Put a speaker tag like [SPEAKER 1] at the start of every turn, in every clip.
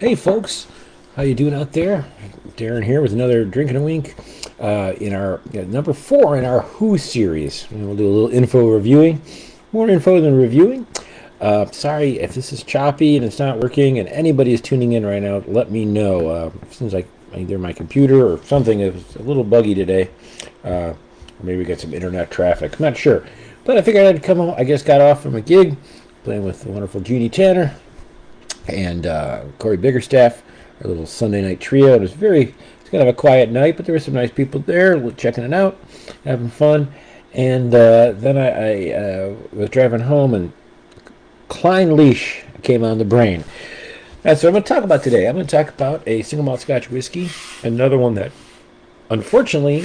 [SPEAKER 1] Hey folks, how you doing out there? Darren here with another Drink and a Wink in our number 4 in our Who series. And we'll do a little info reviewing, more info than reviewing. Sorry if this is choppy and it's not working and anybody is tuning in right now, let me know. Seems like either my computer or something is a little buggy today. Maybe we got some internet traffic, I'm not sure. But I figured I'd come home. I just got off from a gig playing with the wonderful Jeannie Tanner and Corey Biggerstaff, our little Sunday night trio. It's kind of a quiet night, but there were some nice people there checking it out, having fun. And then I was driving home, and Clynelish came on the brain. That's what I'm going to talk about today. I'm going to talk about a single malt Scotch whiskey, another one that, unfortunately,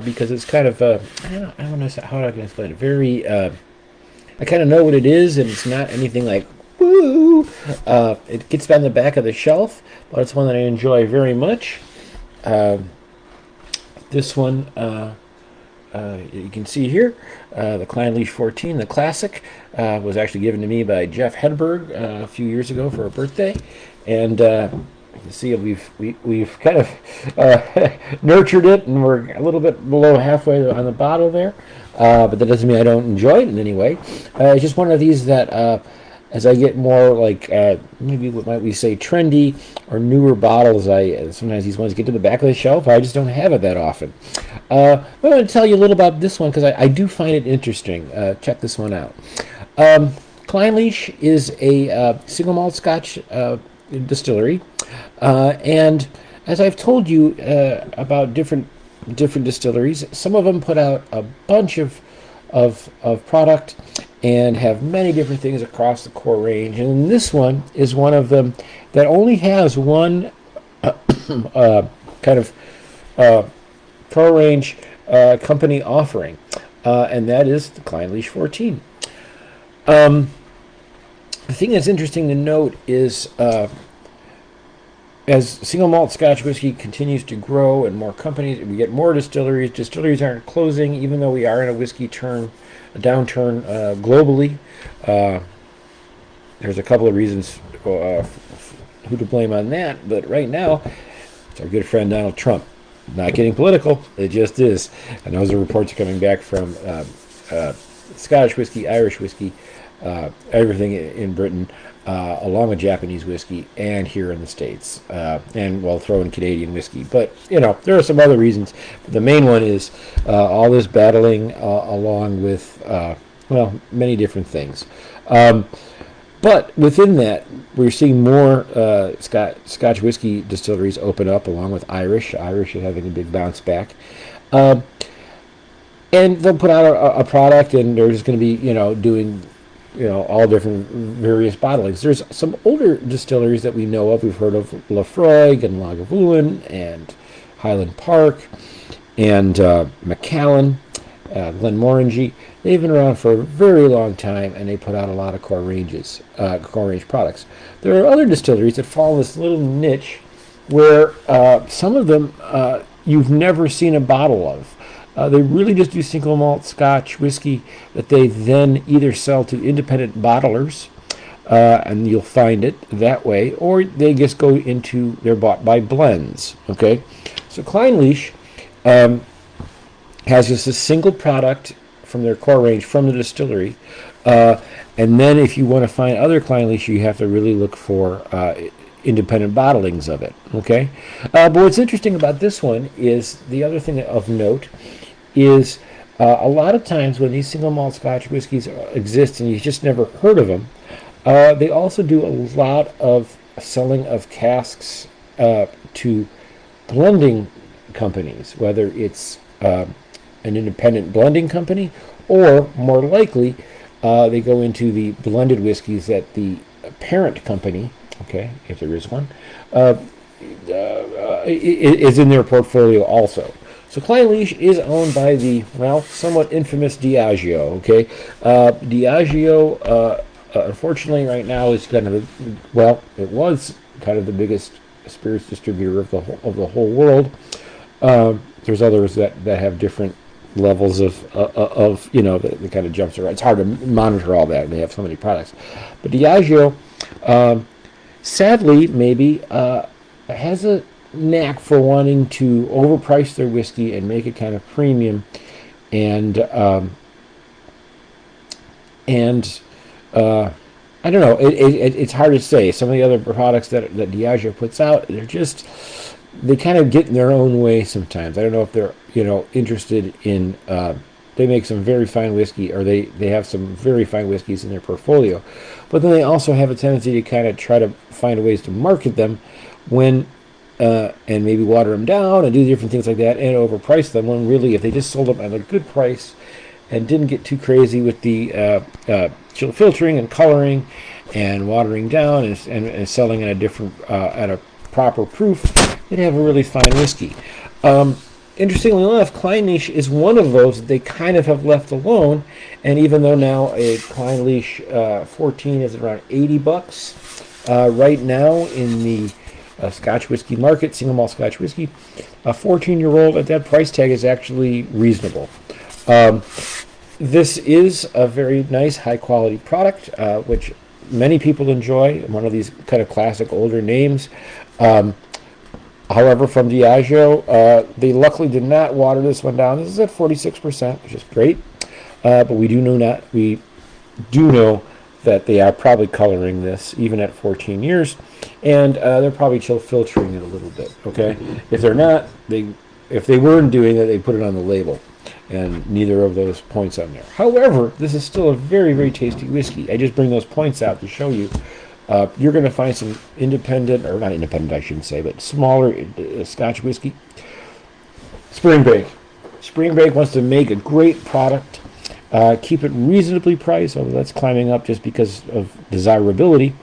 [SPEAKER 1] because it's kind of, I don't know how I can explain it. I kind of know what it is, and it's not anything like woo. It gets on the back of the shelf, but it's one that I enjoy very much. This one, you can see here, the Clynelish 14, the classic, was actually given to me by Jeff Hedberg a few years ago for a birthday, and you can see we've kind of nurtured it, and we're a little bit below halfway on the bottle there, but that doesn't mean I don't enjoy it in any way. It's just one of these that as I get more like maybe what might we say trendy or newer bottles, sometimes these ones get to the back of the shelf. I just don't have it that often. I'm going to tell you a little about this one because I do find it interesting. Check this one out. Clynelish is a single malt Scotch distillery, and as I've told you about different distilleries, some of them put out a bunch of product and have many different things across the core range. And this one is one of them that only has one kind of core range company offering, and that is the Clynelish 14. The thing that's interesting to note is as single malt Scotch whiskey continues to grow and more companies, we get more distilleries. Distilleries aren't closing, even though we are in a whiskey downturn globally. There's a couple of reasons who to blame on that, but right now it's our good friend Donald Trump. Not getting political, it just is. And those are reports coming back from Scottish whiskey, Irish whiskey, everything in Britain, along with Japanese whiskey, and here in the States, and we'll throw in Canadian whiskey. But there are some other reasons. But the main one is all this battling along with many different things. But within that, we're seeing more Scotch whiskey distilleries open up, along with Irish. Irish is having a big bounce back. And they'll put out a product, and they're just going to be, doing, all different various bottlings. There's some older distilleries that we know of. We've heard of Laphroaig and Lagavulin and Highland Park and Macallan, Glenmorangie. They've been around for a very long time, and they put out a lot of core range products. There are other distilleries that fall in this little niche where some of them you've never seen a bottle of. They really just do single malt Scotch whiskey that they then either sell to independent bottlers, and you'll find it that way, or they just go into, they're bought by blends. Okay, so Clynelish has just a single product from their core range from the distillery, and then if you want to find other Clynelish, you have to really look for independent bottlings of it. Okay, but what's interesting about this one is the other thing of note is a lot of times when these single malt Scotch whiskies exist and you just never heard of them, they also do a lot of selling of casks to blending companies, whether it's an independent blending company, or more likely they go into the blended whiskeys that the parent company, okay, if there is one, is in their portfolio also. So Clynelish is owned by the, somewhat infamous D&aW, okay? D&aW, unfortunately, right now is kind of, it was kind of the biggest spirits distributor of the whole world. There's others that have different levels of that kind of jumps around. It's hard to monitor all that. They have so many products. But D&aW sadly, maybe has a knack for wanting to overprice their whiskey and make it kind of premium, and and I don't know. It's hard to say. Some of the other products that Diageo puts out, they kind of get in their own way sometimes. I don't know if they're interested in. They make some very fine whiskey, or they have some very fine whiskeys in their portfolio, but then they also have a tendency to kind of try to find ways to market them when. And maybe water them down and do different things like that and overprice them, when really if they just sold them at a good price and didn't get too crazy with the chill filtering and coloring and watering down and selling at a different at a proper proof, they'd have a really fine whiskey. Interestingly enough, Clynelish is one of those that they kind of have left alone, and even though now a Clynelish 14 is around $80 right now in the Scotch whiskey market, single malt Scotch whiskey, a 14-year-old at that price tag is actually reasonable. This is a very nice, high-quality product, which many people enjoy. One of these kind of classic older names. However, from Diageo, they luckily did not water this one down. This is at 46%, which is great. But we do know that they are probably coloring this even at 14 years, and they're probably chill filtering it a little bit. Okay, if they're not, if they weren't doing it, they put it on the label, and neither of those points on there. However, this is still a very, very tasty whiskey. I just bring those points out to show you. You're going to find some independent, or not independent, I shouldn't say, but smaller Scotch whiskey. Springbake. Springbake wants to make a great product. Keep it reasonably priced, although that's climbing up just because of desirability,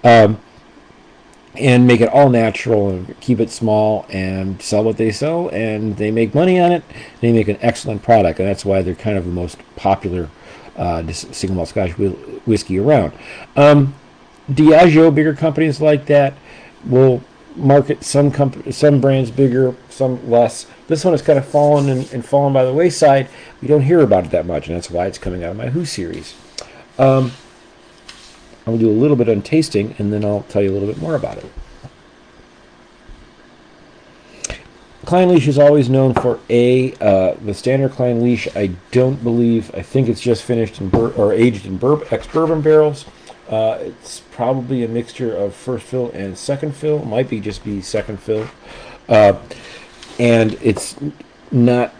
[SPEAKER 1] and make it all natural and keep it small and sell what they sell, and they make money on it. They make an excellent product, and that's why they're kind of the most popular single malt Scotch whiskey around. Diageo, bigger companies like that, will market some brands bigger, some less. This one has kind of fallen by the wayside. We don't hear about it that much, and that's why it's coming out of my Who series. I'll do a little bit on tasting, and then I'll tell you a little bit more about it. Clynelish is always known for the standard Clynelish. I think it's just finished or aged in ex-bourbon barrels. It's probably a mixture of first fill and second fill. It might just be second fill. And it's not.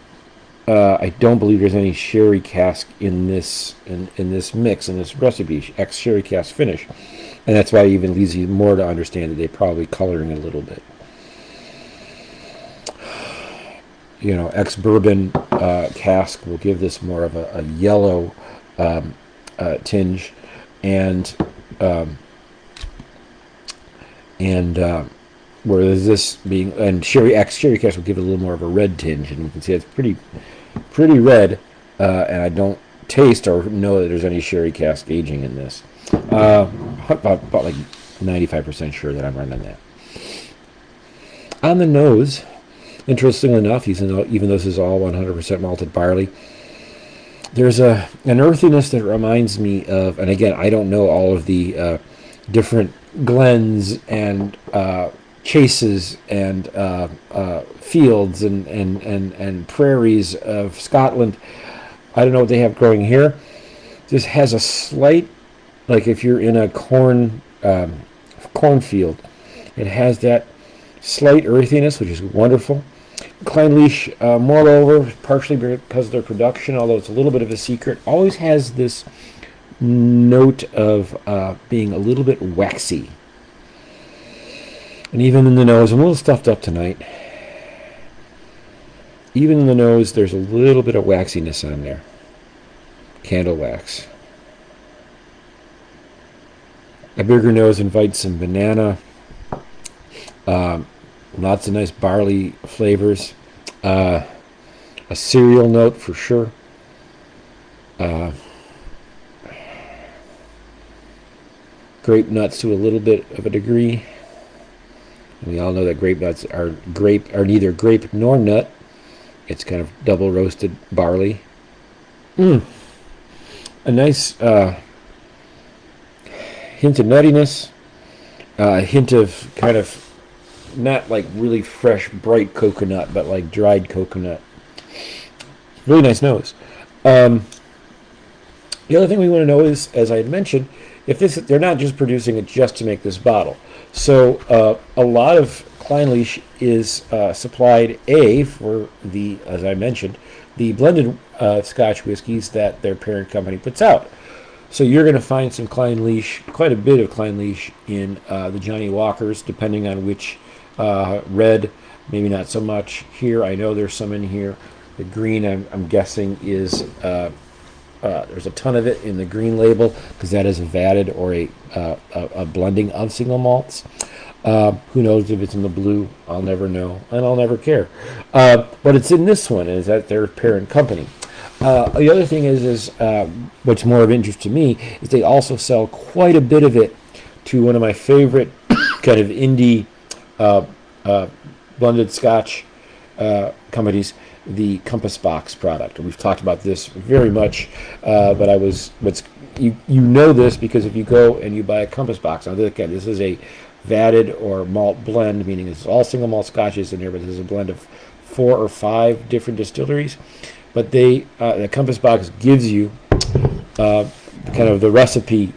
[SPEAKER 1] I don't believe there's any sherry cask in this mix, in this recipe. Ex sherry cask finish, and that's why it even leads you more to understand that they're probably coloring it a little bit. Ex bourbon cask will give this more of a yellow tinge, and whereas this being, and sherry cask will give it a little more of a red tinge, and you can see it's pretty red, and I don't taste or know that there's any sherry cask aging in this. About like 95% sure that I'm right on that. On the nose, interestingly enough, even though this is all 100% malted barley, there's an earthiness that reminds me of, and again, I don't know all of the different glens and chases and fields and prairies of Scotland. I don't know what they have growing here. This has a slight, like if you're in a cornfield, it has that slight earthiness, which is wonderful. Clynelish, moreover, partially because of their production, although it's a little bit of a secret, always has this note of being a little bit waxy. And even in the nose, I'm a little stuffed up tonight. Even in the nose, there's a little bit of waxiness on there. Candle wax. A bigger nose invites some banana. Lots of nice barley flavors. A cereal note for sure. Grape nuts to a little bit of a degree. And we all know that grape nuts are neither grape nor nut. It's kind of double roasted barley. A nice hint of nuttiness. a hint of kind of not like really fresh, bright coconut, but like dried coconut. Really nice nose. The other thing we want to know is, as I had mentioned, if they're not just producing it just to make this bottle. So a lot of Clynelish is supplied for the, as I mentioned, the blended Scotch whiskies that their parent company puts out. So you're going to find some Clynelish, quite a bit of Clynelish in the Johnnie Walkers, depending on which red. Maybe not so much here. I know there's some in here. The green, I'm guessing, is there's a ton of it in the green label because that is a vatted or a blending of single malts. Who knows if it's in the blue? I'll never know, and I'll never care. But it's in this one, and it's at their parent company. The other thing is what's more of interest to me is they also sell quite a bit of it to one of my favorite kind of indie blended Scotch companies, the Compass Box product. And we've talked about this very much, but you know this because if you go and you buy a Compass Box, now again, this is a vatted or malt blend, meaning it's all single malt scotches in there, but this is a blend of 4 or 5 different distilleries. But the Compass Box gives you kind of the recipe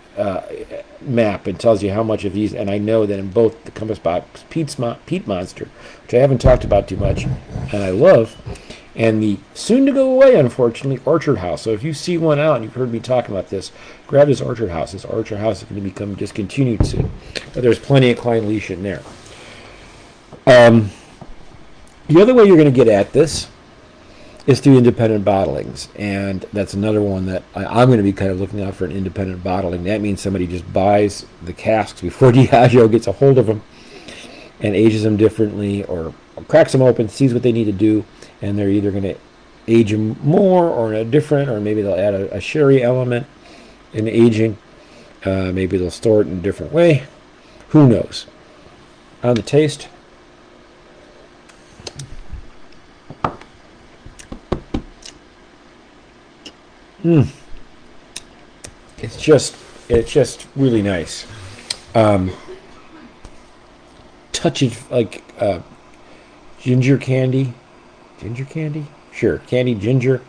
[SPEAKER 1] map and tells you how much of these. And I know that in both the Compass Box Peat Monster, which I haven't talked about too much, and I love, and the soon to go away, unfortunately, Orchard House. So if you see one out and you've heard me talking about this, grab this Orchard House. This Orchard House is going to become discontinued soon. But there's plenty of Clynelish in there. The other way you're going to get at this is through independent bottlings, and that's another one that I'm going to be kind of looking out for, an independent bottling. That means somebody just buys the casks before D&aW gets a hold of them and ages them differently or cracks them open, sees what they need to do, and they're either going to age them more or in a different, or maybe they'll add a sherry element in the aging. Maybe they'll store it in a different way. Who knows? On the taste, it's just really nice. Touch of like ginger candy. Ginger candy? Sure, candy ginger.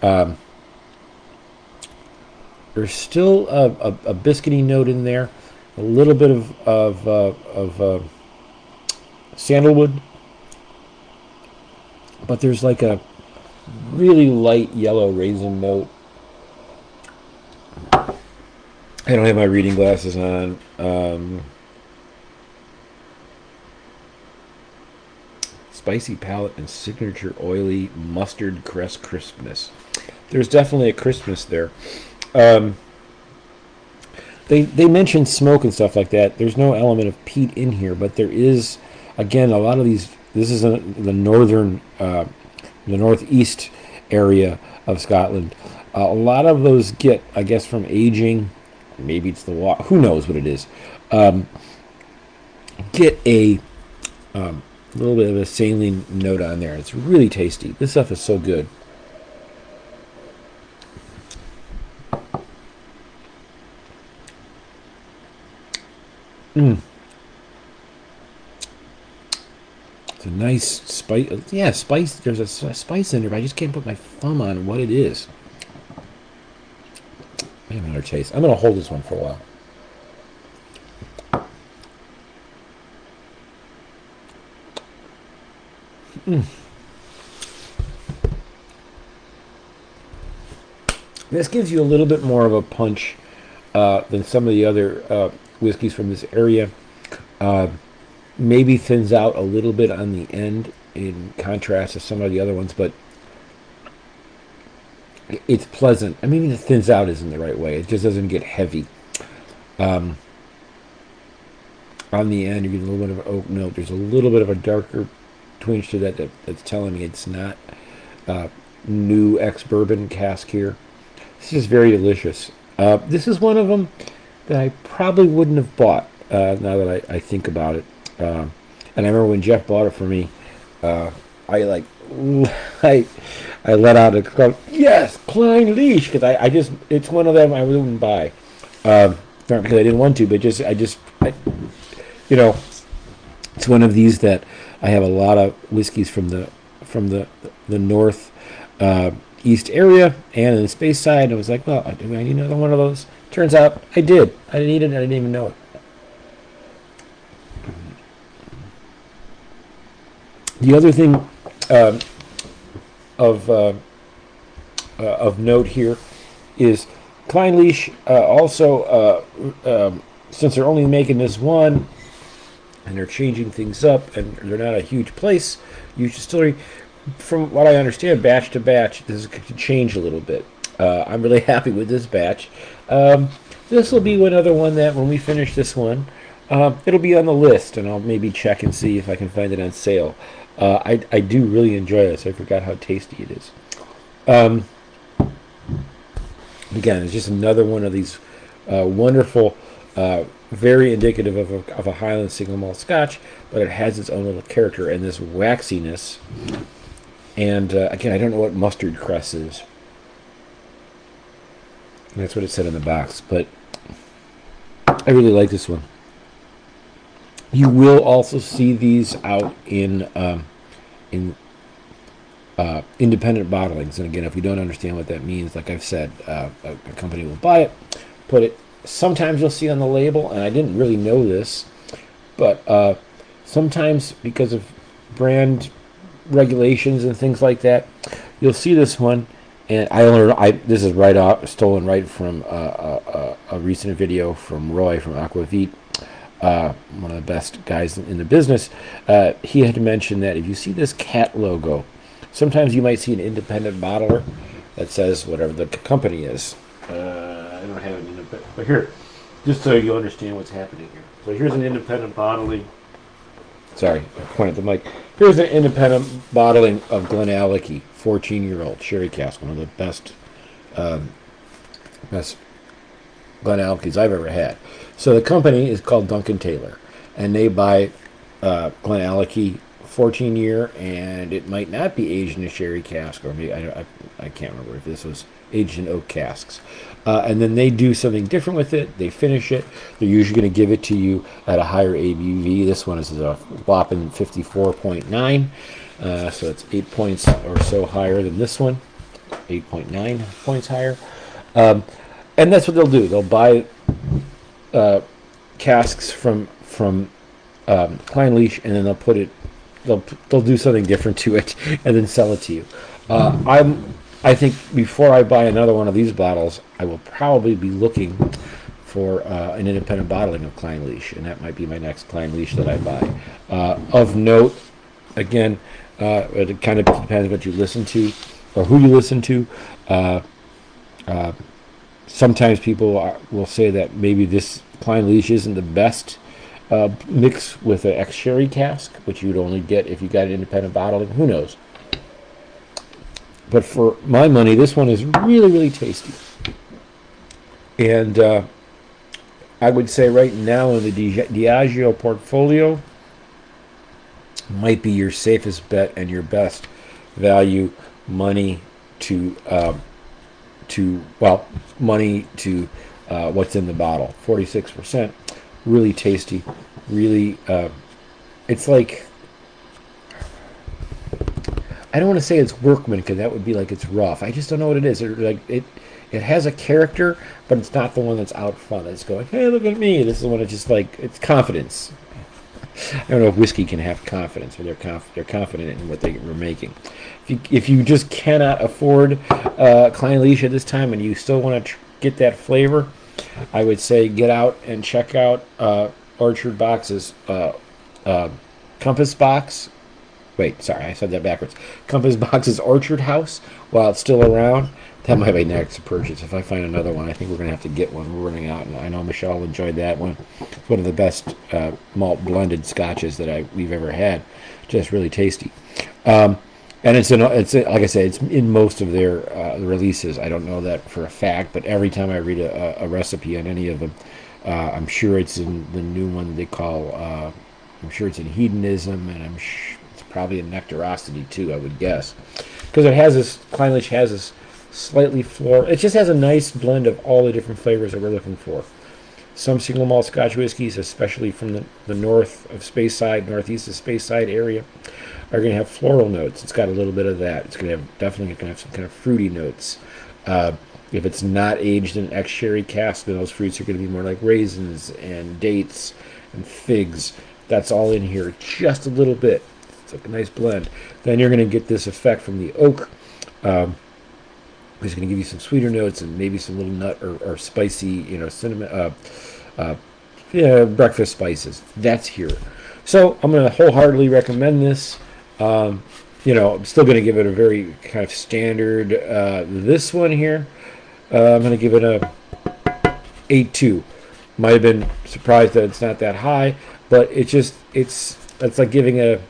[SPEAKER 1] There's still a biscuity note in there, a little bit of sandalwood, but there's like a really light yellow raisin note. I don't have my reading glasses on. Spicy palate and signature oily mustard crest crispness. There's definitely a crispness there. They mentioned smoke and stuff like that. There's no element of peat in here, but there is, again, a lot of these. This is the northern, the northeast area of Scotland. A lot of those get, I guess, from aging. Maybe it's the water. Who knows what it is? Get a little bit of a saline note on there. It's really tasty. This stuff is so good. It's a nice spice. Yeah, spice. There's a spice in there, but I just can't put my thumb on what it is. I have another taste. I'm going to hold this one for a while. This gives you a little bit more of a punch than some of the other whiskeys from this area. Maybe thins out a little bit on the end in contrast to some of the other ones, but it's pleasant. I mean, maybe the thins out isn't the right way. It just doesn't get heavy. On the end, you get a little bit of an oak note. There's a little bit of a darker twinge to that's telling me it's not new ex-bourbon cask here. This is very delicious. This is one of them that I probably wouldn't have bought now that I think about it. And I remember when Jeff bought it for me, I let out a club, yes, Clynelish, because it's one of them I wouldn't buy. Not because I didn't want to, but you know, it's one of these that I have a lot of whiskeys from the north east area and in the space side. And I was like, well, do I need another one of those? Turns out I did. I didn't need it, and I didn't even know it. The other thing of note here is Clynelish also, since they're only making this one and they're changing things up and they're not a huge place, huge distillery, from what I understand, batch to batch, this could change a little bit. I'm really happy with this batch. This will be another one that when we finish this one, it'll be on the list, and I'll maybe check and see if I can find it on sale. I do really enjoy this. I forgot how tasty it is. Again, it's just another one of these wonderful, very indicative of a Highland single malt Scotch, but it has its own little character and this waxiness. And again, I don't know what mustard cress is. That's what it said in the box, but I really like this one. You will also see these out in independent bottlings, and again, if you don't understand what that means, like I've said, a company will buy it, put it. Sometimes you'll see on the label, and I didn't really know this, but sometimes because of brand regulations and things like that, you'll see this one. And this is stolen right from a recent video from Roy from Aquavit, one of the best guys in the business. He had mentioned that if you see this cat logo, sometimes you might see an independent bottler that says whatever the company is. I don't have it in it, but here, just so you understand what's happening here. So here's an independent bottling. Sorry, I pointed the mic. Here's an independent bottling of Clynelish, 14-year-old sherry cask, one of the best Clynelish I've ever had. So the company is called Duncan Taylor, and they buy Clynelish 14-year, and it might not be aged in a sherry cask, or maybe I can't remember if this was aged in oak casks. And then they do something different with it. They finish it. They're usually going to give it to you at a higher ABV. This one is a whopping 54.9. So it's 8 points or so higher than this one. 8.9 points higher. And that's what they'll do. They'll buy casks from Clynelish, and then they'll put it. They'll do something different to it, and then sell it to you. I think before I buy another one of these bottles, I will probably be looking for an independent bottling of Clynelish, and that might be my next Clynelish that I buy. Of note, again, it kind of depends what you listen to or who you listen to. Sometimes people will say that maybe this Clynelish isn't the best mix with an ex-sherry cask, which you'd only get if you got an independent bottling. Who knows? But for my money, this one is really, really tasty. And I would say right now in the D&aW portfolio might be your safest bet and your best value money to what's in the bottle. 46%, really tasty, really. It's like, I don't want to say it's workman, because that would be like it's rough. I just don't know what it is. It has a character, but it's not the one that's out front. It's going, hey, look at me. This is the one that's just like, it's confidence. I don't know if whiskey can have confidence, or they're confident in what they were making. If you just cannot afford Clynelish at this time, and you still want to get that flavor, I would say get out and check out Orchard Box's Compass Box. Wait, sorry, I said that backwards. Compass Box's Orchard House, while it's still around. That might be next purchase. If I find another one, I think we're going to have to get one. We're running out, and I know Michelle enjoyed that one. It's one of the best malt blended scotches that we've ever had. Just really tasty. And it's like I say, it's in most of their releases. I don't know that for a fact, but every time I read a recipe on any of them, I'm sure it's in the new one they call. I'm sure it's in Hedonism, and it's probably in Nectarosity too, I would guess, because it has this. Clynelish has this slightly floral. It just has a nice blend of all the different flavors that we're looking for. Some single malt Scotch whiskeys, especially from the north of Speyside, northeast of Speyside area, are going to have floral notes. It's got a little bit of that. It's going to have definitely going to have some kind of fruity notes. If it's not aged in ex-sherry cask, then those fruits are going to be more like raisins and dates and figs. That's all in here, just a little bit. It's like a nice blend. Then you're going to get this effect from the oak. It's going to give you some sweeter notes and maybe some little nut or spicy, cinnamon, breakfast spices. That's here. So I'm going to wholeheartedly recommend this. I'm still going to give it a very kind of standard. This one here, I'm going to give it a 8.2. Might have been surprised that it's not that high, but it's like giving a.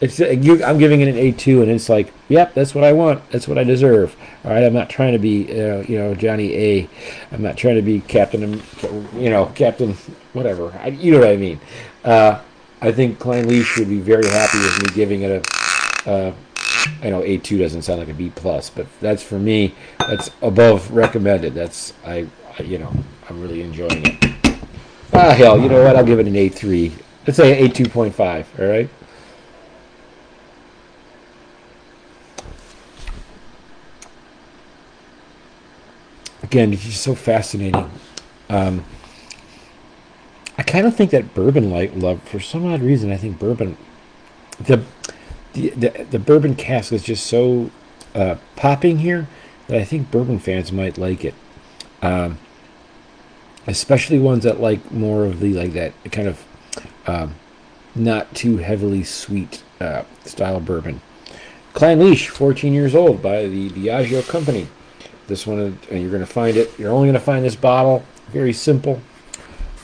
[SPEAKER 1] I'm giving it an 8.2, and it's like, yep, that's what I want. That's what I deserve. All right, I'm not trying to be, Johnny A. I'm not trying to be Captain, Captain, whatever. You know what I mean. I think Clynelish would be very happy with me giving it a. I know 8.2 doesn't sound like a B plus, but that's for me. That's above recommended. I'm really enjoying it. Hell, you know what? I'll give it an 8.3. Let's say an 8.2.5. All right. Again, it's just so fascinating. I kind of think that bourbon love, for some odd reason, I think bourbon, the bourbon cask is just so popping here that I think bourbon fans might like it. Especially ones that like more of that kind of not too heavily sweet style bourbon. Clynelish, 14 years old, by the D&aW company. This one, and you're going to find it. You're only going to find this bottle. Very simple.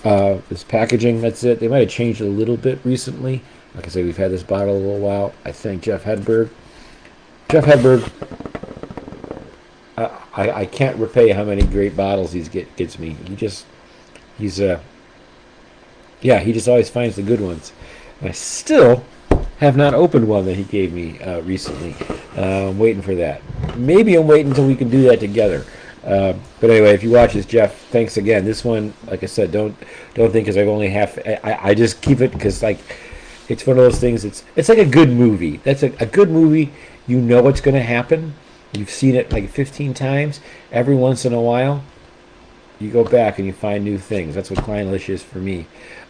[SPEAKER 1] This packaging, that's it. They might have changed it a little bit recently. Like I say, we've had this bottle a little while. I thank Jeff Hedberg. Jeff Hedberg, I can't repay how many great bottles he gets me. He just always finds the good ones. And I still have not opened one that he gave me recently. I'm waiting for that. Maybe I'm waiting until we can do that together. But anyway, if you watch this, Jeff, thanks again. This one, like I said, don't think because I've only I just keep it because it's one of those things. It's like a good movie. That's a good movie. You know what's going to happen. You've seen it like 15 times. Every once in a while, you go back and you find new things. That's what Clynelish is for me.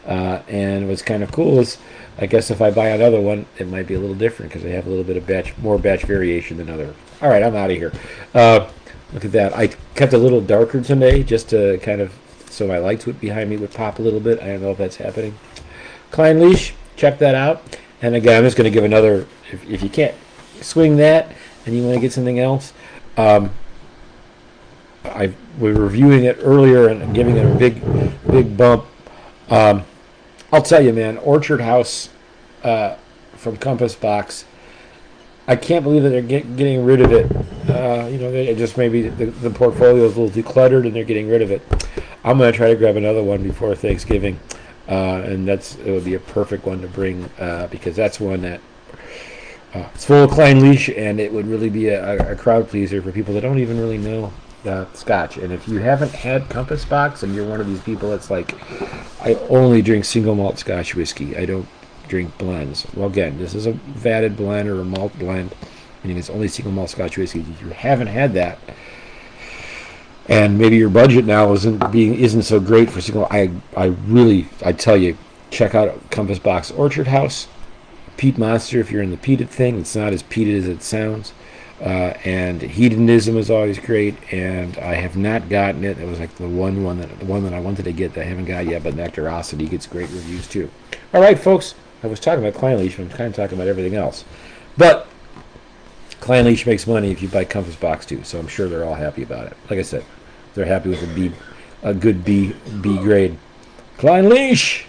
[SPEAKER 1] And what's kind of cool is, I guess if I buy another one, it might be a little different because they have a little bit of more batch variation than other. All right, I'm out of here. Look at that. I kept a little darker today just to kind of, so my lights behind me would pop a little bit. I don't know if that's happening. Clynelish, check that out. And again, I'm just going to give another, if you can't swing that and you want to get something else, we were reviewing it earlier and giving it a big bump. I'll tell you, man, Orchard House from Compass Box, I can't believe that they're getting rid of it. They just maybe the portfolio is a little decluttered and they're getting rid of it. I'm going to try to grab another one before Thanksgiving, and it would be a perfect one to bring because that's one that it's full of Clynelish, and it would really be a crowd pleaser for people that don't even really know Scotch. And if you haven't had Compass Box and you're one of these people that's like, I only drink single malt Scotch whiskey, I don't drink blends. Well, again, this is a vatted blend or a malt blend, meaning it's only single malt Scotch whiskey. If you haven't had that, and maybe your budget now isn't so great for single, I tell you, check out Compass Box Orchard House, Peat Monster if you're in the peated thing. It's not as peated as it sounds. And hedonism is always great, and I have not gotten it. It was like the one that I wanted to get that I haven't got yet, but Nectarosity gets great reviews too. All right, folks, I was talking about Clynelish, but I'm kind of talking about everything else. But Clynelish makes money if you buy Compass Box too, so I'm sure they're all happy about it. Like I said, they're happy with a good B grade. Clynelish!